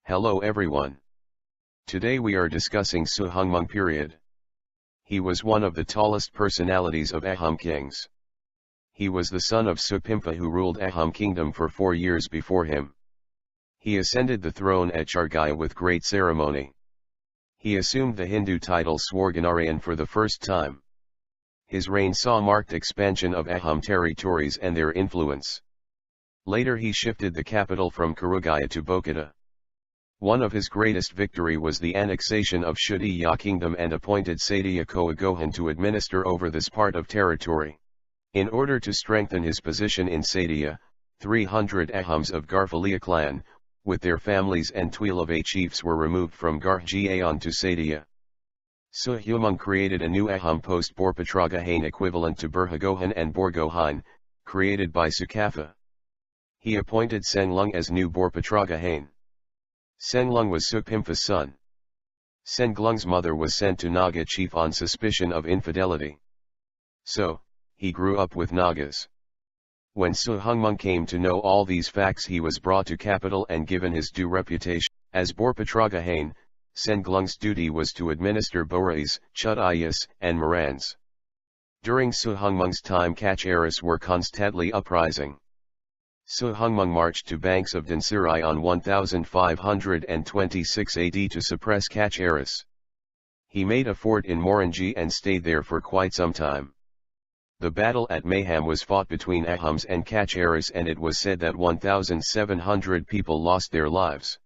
Hello everyone. Today we are discussing Suhungmung period. He was one of the tallest personalities of Ahom kings. He was the son of Sukapha who ruled Ahom kingdom for 4 years before him. He ascended the throne at Chargaya with great ceremony. He assumed the Hindu title Swarganarayan for the first time. His reign saw marked expansion of Ahom territories and their influence. Later he shifted the capital from Karugaya to Bokata. One of his greatest victory was the annexation of Shudiya kingdom and appointed Sadiya Koagohan to administer over this part of territory. In order to strengthen his position in Sadiya, 300 Ahoms of Garfalia clan, with their families and Tuilave chiefs were removed from Garhjiaon to Sadiya. Suhungmung created a new Ahom post Borpatragahain equivalent to Burhagohan and Borgohain, created by Sukapha. He appointed Senglung as new Borpatragahain. Senglung was Sukapha's son. Senglung's mother was sent to Naga chief on suspicion of infidelity. So, he grew up with Nagas. When Suhungmung came to know all these facts, he was brought to capital and given his due reputation. As Borpatragahain, Senglung's duty was to administer Borais, Chudayas, and Morans. During Suhungmung's time Kacharis were constantly uprising. Suhungmung marched to banks of Dansirai on 1526 AD to suppress Kacharis. He made a fort in Morangi and stayed there for quite some time. The battle at Maham was fought between Ahoms and Kacharis, and it was said that 1,700 people lost their lives.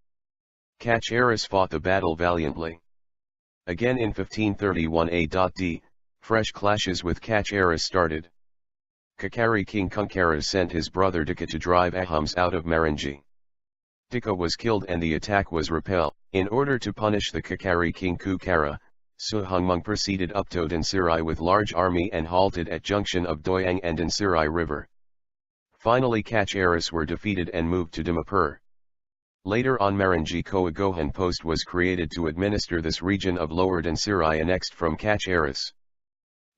Kacharis fought the battle valiantly. Again in 1531 AD, fresh clashes with Kacharis started. Kakari king Kunkara sent his brother Dika to drive Ahoms out of Marangi. Dika was killed and the attack was repelled. In order to punish the Kakari king Kukara, Suhungmung proceeded up to Dansirai with large army and halted at junction of Doyang and Dansirai river. Finally Kacharis were defeated and moved to Dimapur. Later on Marangi Koagohan post was created to administer this region of Lower Dansirai annexed from Kacharis.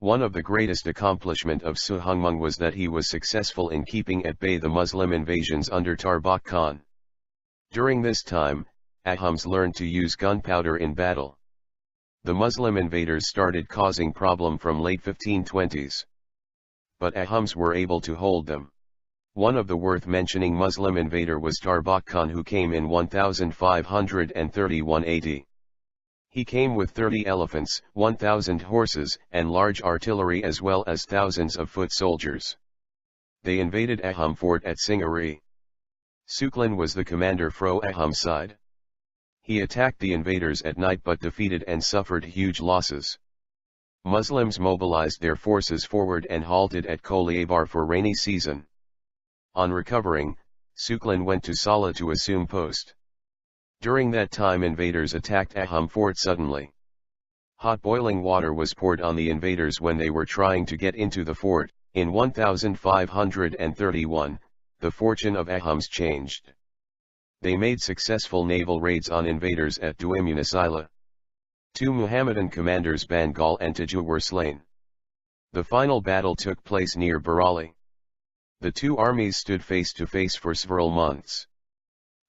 One of the greatest accomplishment of Suhungmung was that he was successful in keeping at bay the Muslim invasions under Tarbak Khan. During this time, Ahoms learned to use gunpowder in battle. The Muslim invaders started causing problem from late 1520s. But Ahoms were able to hold them. One of the worth mentioning Muslim invader was Tarbak Khan, who came in 1531 AD. He came with 30 elephants, 1,000 horses, and large artillery as well as thousands of foot soldiers. They invaded Ahom fort at Singari. Suklin was the commander fro Ahom side. He attacked the invaders at night but defeated and suffered huge losses. Muslims mobilized their forces forward and halted at Koliabar for rainy season. On recovering, Suklin went to Sala to assume post. During that time invaders attacked Ahom fort suddenly. Hot boiling water was poured on the invaders when they were trying to get into the fort. In 1531, the fortune of Ahoms changed. They made successful naval raids on invaders at Duimunasila. 2 Mohammadan commanders Bangal and Taju were slain. The final battle took place near Barali. The two armies stood face to face for several months.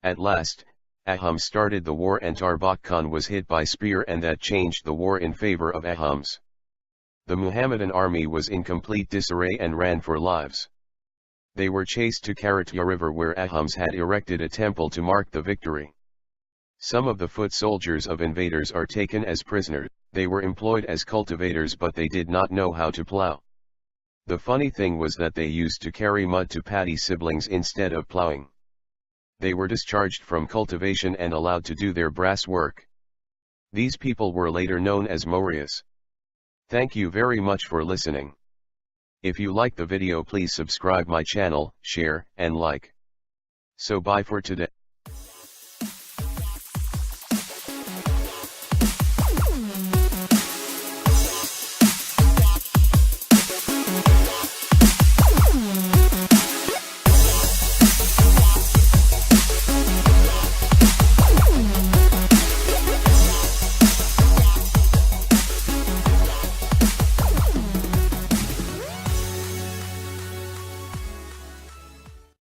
At last, Ahoms started the war and Tarbak Khan was hit by spear, and that changed the war in favor of Ahoms. The Muhammadan army was in complete disarray and ran for lives. They were chased to Karatya river where Ahoms had erected a temple to mark the victory. Some of the foot soldiers of invaders are taken as prisoners. They were employed as cultivators but they did not know how to plow. The funny thing was that they used to carry mud to paddy siblings instead of plowing. They were discharged from cultivation and allowed to do their brass work. These people were later known as Mauryas. Thank you very much for listening. If you like the video, please subscribe my channel, share, and like. So bye for today.